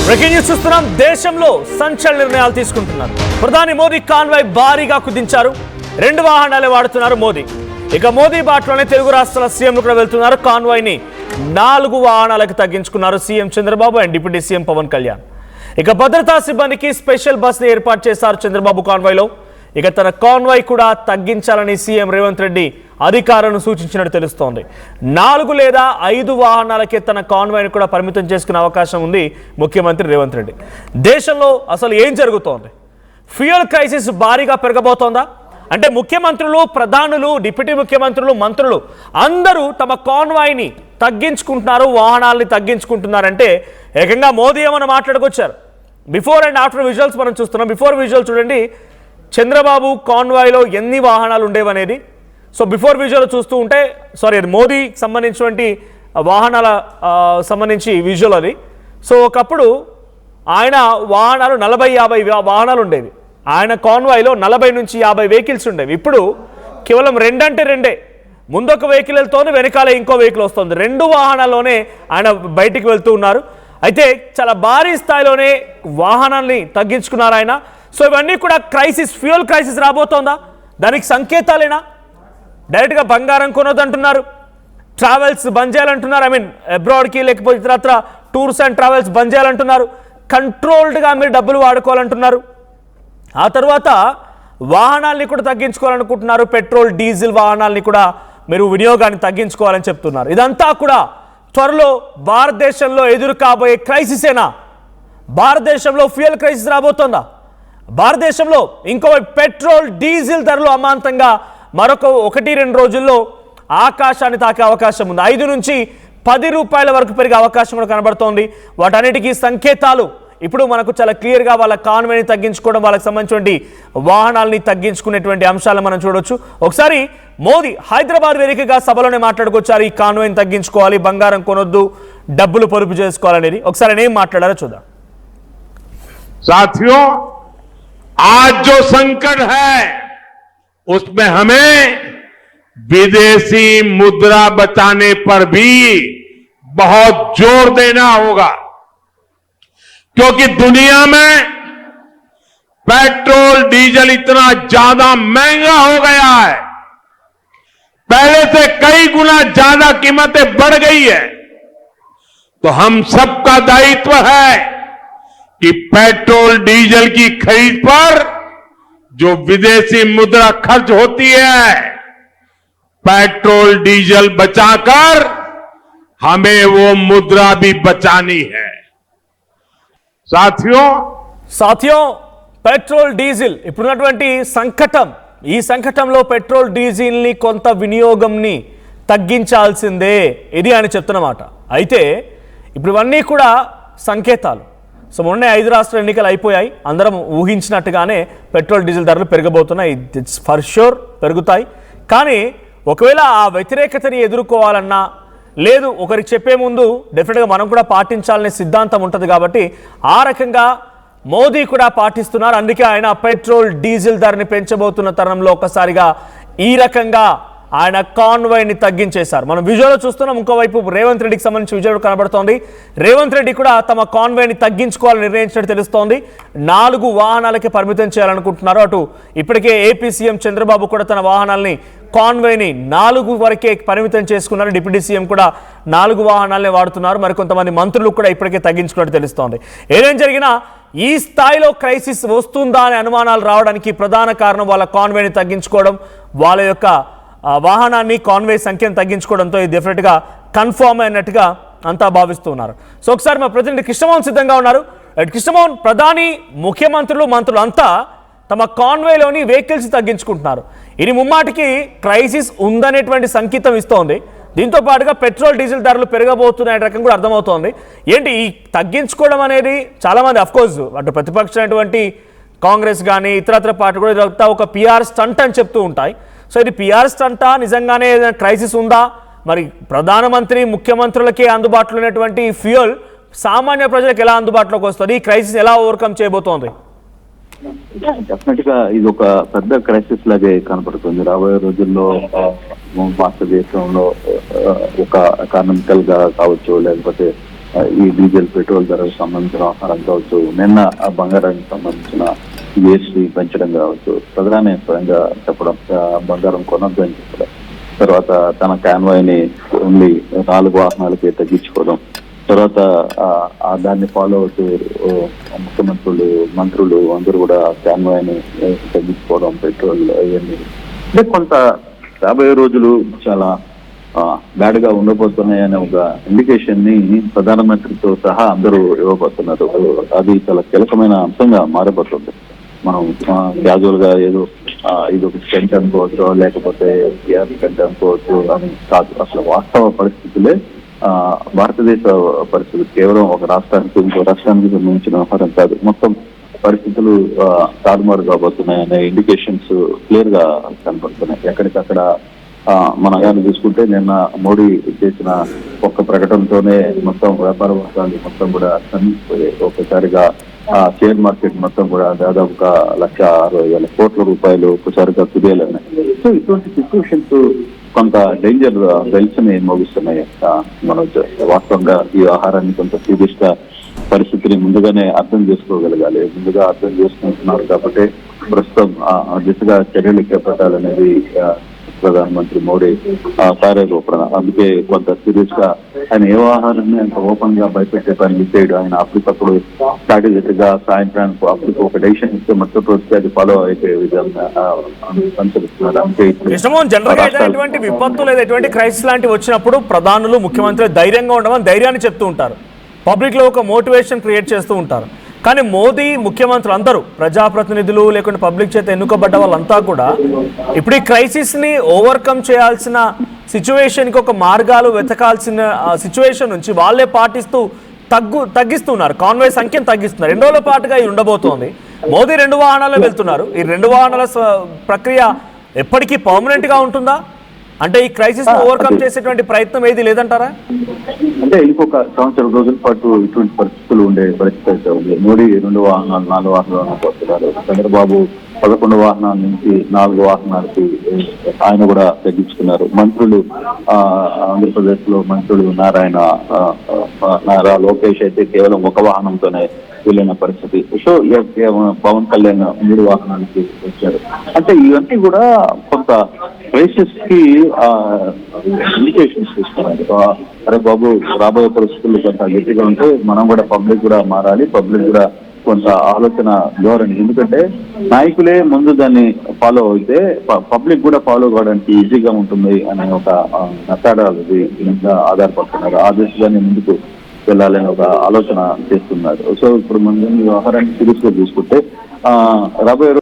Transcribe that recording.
Breaking news చూస్తున్నాం. దేశంలో సంచలన నిర్ణయాలు తీసుకుంటున్నారు. ప్రధాని మోదీ కాన్వాయ్ భారీగా కుదించారు. 2 వాహనాలే వాడుతున్నారు మోదీ. ఇక మోదీ బాటలోనే తెలుగు రాష్ట్రాల సీఎంలు కూడా వెళ్తున్నారు. కాన్వాయ్ ని 4 వాహనాలకు తగ్గించుకున్నారు CM Chandrababu and deputy CM Pawan Kalyan. ఇక భద్రతా సిబ్బందికి స్పెషల్ బస్ ని ఏర్పాటు చేశారు చంద్రబాబు కాన్వాయ్ లో. ఇక తన కాన్వాయ్ కూడా తగ్గించాలని సీఎం రేవంత్ రెడ్డి అధికారులను సూచించినట్టు తెలుస్తోంది. 4 లేదా 5 వాహనాలకే తన కాన్వాయ్ని కూడా పరిమితం చేసుకునే అవకాశం ఉంది ముఖ్యమంత్రి రేవంత్ రెడ్డి. దేశంలో అసలు ఏం జరుగుతోంది? ఫ్యూయల్ క్రైసిస్ భారీగా పెరగబోతోందా? అంటే ముఖ్యమంత్రులు, ప్రధానులు, డిప్యూటీ ముఖ్యమంత్రులు, మంత్రులు అందరూ తమ కాన్వాయ్ని తగ్గించుకుంటున్నారు, వాహనాల్ని తగ్గించుకుంటున్నారంటే ఏకంగా మోదీ ఏమన్నా మాట్లాడుకొచ్చారు. బిఫోర్ అండ్ ఆఫ్టర్ విజువల్స్ మనం చూస్తున్నాం. బిఫోర్ విజువల్ చూడండి, చంద్రబాబు కాన్వాయ్లో ఎన్ని వాహనాలు ఉండేవనేది. సో బిఫోర్ విజువల్ చూస్తూ ఉంటే మోదీకి సంబంధించినటువంటి వాహనాల సంబంధించి విజువల్ అది. సో ఒకప్పుడు ఆయన వాహనాలు 40-50 వాహనాలు ఉండేవి. ఆయన కాన్వాయ్లో 40 నుంచి 50 వెహికల్స్ ఉండేవి. ఇప్పుడు కేవలం 2 అంటే 2. ముందొక వెహికల్ వెళ్తోంది, వెనకాల ఇంకో వెహికల్ వస్తుంది. 2 వాహనాల్లోనే ఆయన బయటికి వెళ్తూ ఉన్నారు. అయితే చాలా భారీ స్థాయిలోనే వాహనాల్ని తగ్గించుకున్నారు ఆయన. సో ఇవన్నీ కూడా క్రైసిస్, ఫ్యూయల్ క్రైసిస్ రాబోతోందా? దానికి సంకేతాలేనా? డైరెక్ట్గా బంగారం కొనొద్దంటున్నారు, ట్రావెల్స్ బంద్ చేయాలంటున్నారు. అబ్రాడ్కి లేకపోతే ఇతరత్ర టూర్స్ అండ్ ట్రావెల్స్ బంద్ చేయాలంటున్నారు. కంట్రోల్డ్గా మీరు డబ్బులు వాడుకోవాలంటున్నారు. ఆ తర్వాత వాహనాల్ని కూడా తగ్గించుకోవాలనుకుంటున్నారు. పెట్రోల్, డీజిల్ వాహనాల్ని కూడా మీరు వినియోగాన్ని తగ్గించుకోవాలని చెప్తున్నారు. ఇదంతా కూడా త్వరలో భారతదేశంలో ఎదురు కాబోయే క్రైసిసేనా? భారతదేశంలో ఫ్యూయల్ క్రైసిస్ రాబోతోందా? భారతదేశంలో ఇంకోవైపు పెట్రోల్, డీజిల్ ధరలు అమాంతంగా మరొక 1-2 రోజుల్లో ఆకాశాన్ని తాకే అవకాశం ఉంది. 5 నుంచి 10 రూపాయల వరకు పెరిగే అవకాశం కూడా కనబడుతోంది. వాటన్నిటికీ సంకేతాలు ఇప్పుడు మనకు చాలా క్లియర్గా వాళ్ళ కాన్వాయ్ని తగ్గించుకోవడం, వాళ్ళకి సంబంధించినటువంటి వాహనాలని తగ్గించుకునేటువంటి అంశాలను మనం చూడొచ్చు. ఒకసారి మోదీ హైదరాబాద్ వేదికగా సభలోనే మాట్లాడుకొచ్చారు. ఈ కాన్వాయ్ని తగ్గించుకోవాలి, బంగారం కొనొద్దు, డబ్బులు పొదుపు చేసుకోవాలనేది. ఒకసారి ఆయన ఏం మాట్లాడారో చూద్దాం. साथियों, आज जो संकट है उसमें हमें विदेशी मुद्रा बचाने पर भी बहुत जोर देना होगा, क्योंकि दुनिया में पेट्रोल, डीजल इतना ज्यादा महंगा हो गया है, पहले से कई गुना ज्यादा कीमतें बढ़ गई है. तो हम सबका दायित्व है कि पेट्रोल, डीजल की खरीद पर जो विदेशी मुद्रा खर्च होती है, पेट्रोल, डीजल बचाकर हमें वो मुद्रा भी बचानी है. साथियों పెట్రోల్, డీజిల్ ఇప్పుడున్నటువంటి సంకటం, ఈ సంకటంలో పెట్రోల్, డీజిల్ని కొంత వినియోగంని తగ్గించాల్సిందే ఇది అని చెప్తున్నమాట. అయితే ఇప్పుడు ఇవన్నీ కూడా సంకేతాలు. సో మొన్న 5 రాష్ట్ర ఎన్నికలు అయిపోయాయి. అందరం ఊహించినట్టుగానే పెట్రోల్, డీజిల్ ధరలు పెరగబోతున్నాయి. ఇట్స్ ఫర్ ష్యూర్ పెరుగుతాయి. కానీ ఒకవేళ ఆ వ్యతిరేకతని ఎదుర్కోవాలన్నా, లేదు ఒకరికి చెప్పే ముందు డెఫినెట్గా మనం కూడా పాటించాలనే సిద్ధాంతం ఉంటుంది. కాబట్టి ఆ రకంగా మోదీ కూడా పాటిస్తున్నారు. అందుకే ఆయన పెట్రోల్, డీజిల్ ధరని పెంచబోతున్న తరుణంలో ఒక్కసారిగా ఈ రకంగా ఆయన కాన్వాయ్ని తగ్గించేశారు. మనం విజువల్ చూస్తున్నాం. ఇంకోవైపు రేవంత్ రెడ్డికి సంబంధించి విజువల్ కనబడుతోంది. రేవంత్ రెడ్డి కూడా తమ కాన్వాయ్ని తగ్గించుకోవాలని నిర్ణయించినట్టు తెలుస్తోంది. 4 వాహనాలకి పరిమితం చేయాలనుకుంటున్నారు. అటు ఇప్పటికే ఏపీ సీఎం చంద్రబాబు కూడా తన వాహనాల్ని, కాన్వాయ్ని 4 వరకే పరిమితం చేసుకున్నారు. డిప్యూటీ సీఎం కూడా 4 వాహనాలనే వాడుతున్నారు. మరికొంతమంది మంత్రులు కూడా ఇప్పటికే తగ్గించుకున్నట్టు తెలుస్తోంది. ఏదేం జరిగినా ఈ స్థాయిలో క్రైసిస్ వస్తుందా అనే అనుమానాలు రావడానికి ప్రధాన కారణం వాళ్ళ కాన్వాయ్ని తగ్గించుకోవడం, వాళ్ళ యొక్క వాహనాన్ని, కాన్వాయ్ సంఖ్యను తగ్గించుకోవడంతో ఇది డెఫినెట్గా కన్ఫర్మ్ అయినట్టుగా అంతా భావిస్తున్నారు. సో ఒకసారి మా ప్రతినిధి కృష్ణమోహన్ సిద్ధంగా ఉన్నారు. కృష్ణమోహన్, ప్రధాని, ముఖ్యమంత్రులు, మంత్రులు అంతా తమ కాన్వాయ్లోని వెహికల్స్ తగ్గించుకుంటున్నారు. ఇది ముమ్మాటికి క్రైసిస్ ఉందనేటువంటి సంకేతం ఇస్తోంది. దీంతో పాటుగా పెట్రోల్, డీజిల్ ధరలు పెరగబోతున్నాయి రకం కూడా అర్థమవుతోంది. ఏంటి ఈ తగ్గించుకోవడం అనేది? చాలామంది అఫ్కోర్స్ అటు ప్రతిపక్షమైనటువంటి కాంగ్రెస్ కానీ ఇతరత్ర పార్టీ కూడా ఇదంతా ఒక పిఆర్ స్టంట్ అని చెప్తూ ఉంటాయి. సో ఇది పిఆర్ స్టంటా, నిజంగానే క్రైసిస్ ఉందా? మరి ప్రధానమంత్రి, ముఖ్యమంత్రులకే అందుబాటులో ఉన్నటువంటి ఫ్యూయల్ సామాన్య ప్రజలకు ఎలా అందుబాటులోకి వస్తుంది? ఈ క్రైసిస్ ఎలా ఓవర్కమ్ చేయబోతోంది? డెఫినెట్ గా ఇది ఒక పెద్ద క్రైసిస్ లాగే కనపడుతుంది. రాబోయే రోజుల్లో భారతదేశంలో ఒక ఎకానమికల్ గా కావచ్చు, లేకపోతే ఈ డీజిల్ పెట్రోల్ ధరకు సంబంధించిన ఆహారం కావచ్చు, నిన్న ఆ బంగారానికి సంబంధించిన జిఎస్టీ పెంచడం కావచ్చు, ప్రధాని స్వయంగా చెప్పడం బంగారం కొనొద్దు అని చెప్పడం, తర్వాత తన కాన్వాయ్ని ఓన్లీ 4 వాహనాలకి తగ్గించుకోవడం, తర్వాత దాన్ని ఫాలో అవుతూ ముఖ్యమంత్రులు, మంత్రులు అందరూ కూడా కాన్వాయ్ని తగ్గించుకోవడం, పెట్రోల్ ఇవన్నీ అంటే కొంత 50 రోజులు చాలా బ్యాడ్ గా ఉండబోతున్నాయనే ఒక ఇండికేషన్ ని ప్రధానమంత్రితో సహా అందరూ ఇవ్వబోతున్నారు. అది చాలా కీలకమైన అంశంగా మారబోతుంది. మనం క్యాజువల్ గా ఏదో ఇది ఒక స్టెంట్ అనుకోవచ్చు, లేకపోతే స్టెంట్ అనుకోవచ్చు అని కాదు. అసలు వాస్తవ పరిస్థితులే భారతదేశ పరిస్థితులు కేవలం ఒక రాష్ట్రానికి ఇంకో రాష్ట్రానికి సంబంధించిన వ్యవహారం కాదు. మొత్తం పరిస్థితులు తారుమారు కాబోతున్నాయనే ఇండికేషన్స్ క్లియర్ గా కనపడుతున్నాయి. ఎక్కడికక్కడ మన కానీ చూసుకుంటే నిన్న మోడీ చేసిన ఒక్క ప్రకటనతోనే మొత్తం వ్యాపార వర్గాలు మొత్తం కూడా స్తంభించిపోయాయి. ఒక్కసారిగా షేర్ మార్కెట్ మొత్తం కూడా దాదాపుగా 1,60,000 కోట్ల రూపాయలు ఒక్కసారిగా కుదేలన్నాయి. సో ఇటువంటి సిచ్యువేషన్స్ కొంత డేంజర్ బెల్స్ ని మోగిస్తున్నాయి. మనం వాస్తవంగా ఈ ఆహారాన్ని కొంత సీరియస్ గా పరిస్థితిని ముందుగానే అర్థం చేసుకోగలగాలి. ముందుగా అర్థం చేసుకుంటున్నారు కాబట్టి ప్రస్తుతం దిశగా చర్యలు చేపట్టాలనేది ప్రధానమంత్రి మోడీ కార్యరూపణ. అందుకే కొంత సీరియస్ గా ఆయన ఏ ఆహారాన్ని అంత ఓపెన్ గా భయపెట్టే పని చేయడు. ఆయన అప్పటికప్పుడు స్ట్రాటజిక్ గా సాయంత్రానికి అప్పటికి ఒక డెసిషన్ ఇస్తే మొత్తం రోజుకి అది ఫాలో అయితే విధంగా అనుసరిస్తున్నారు. అందుకే జనరల్ గా ఎటువంటి విపత్తు లేదా ఎటువంటి క్రైసిస్ లాంటివి వచ్చినప్పుడు ప్రధానులు, ముఖ్యమంత్రి ధైర్యంగా ఉండమని ధైర్యాన్ని చెప్తూ ఉంటారు. పబ్లిక్ లో ఒక మోటివేషన్ క్రియేట్ చేస్తూ ఉంటారు. కానీ మోదీ, ముఖ్యమంత్రులు అందరూ, ప్రజాప్రతినిధులు లేకుంటే పబ్లిక్ చేత ఎన్నుకోబడ్డ వాళ్ళంతా కూడా ఇప్పుడు ఈ క్రైసిస్ ని ఓవర్కమ్ చేయాల్సిన సిచ్యువేషన్కి ఒక మార్గాలు వెతకాల్సిన సిచ్యువేషన్ నుంచి వాళ్ళే పాటిస్తూ తగ్గిస్తున్నారు. కాన్వాయ్ సంఖ్యను తగ్గిస్తున్నారు. 2 రోజుల పాటుగా ఇది ఉండబోతోంది. మోదీ 2 వాహనాల్లో వెళ్తున్నారు. ఈ 2 వాహనాల ప్రక్రియ ఎప్పటికీ పర్మనెంట్ గా ఉంటుందా? అంటే ఈ క్రైసిస్ ఓవర్కమ్ చేసేటువంటి ప్రయత్నం ఏది లేదంటారా? అంటే ఇంకొక 1 సంవత్సరం రోజుల పాటు ఇటువంటి పరిస్థితులు ఉండే పరిస్థితి అయితే ఉంది. మోడీ 2 వాహనాలు 4 వాహనాలను పోతున్నారు. చంద్రబాబు 11 వాహనాల నుంచి 4 వాహనాలకి ఆయన కూడా తగ్గించుకున్నారు. మంత్రులు ఆంధ్రప్రదేశ్ లో మంత్రులు నారా లోకేష్ అయితే కేవలం 1 వాహనంతోనే వెళ్ళిన పరిస్థితి. సో పవన్ కళ్యాణ్ 3 వాహనాలకి వచ్చారు. అంటే ఇవన్నీ కూడా కొంత క్రైసిస్ కి ఇండికేషన్స్ ఇస్తున్నారు. అరే బాబు, రాబోయే పరిస్థితులు కొంత గట్టిగా ఉంటే మనం కూడా పబ్లిక్ కూడా మారాలి, పబ్లిక్ కూడా కొంత ఆలోచన ధోరణి. ఎందుకంటే నాయకులే ముందు దాన్ని ఫాలో అయితే పబ్లిక్ కూడా ఫాలో కావడానికి ఈజీగా ఉంటుంది అనే ఒక మెథడాలజీ మీద ఆధారపడుతున్నారు. ఆ దిశగానే ముందుకు వెళ్ళాలని ఒక ఆలోచన చేస్తున్నారు. సో ఇప్పుడు మనం వ్యవహారాన్ని సీరియస్ గా చూసుకుంటే రాబోయే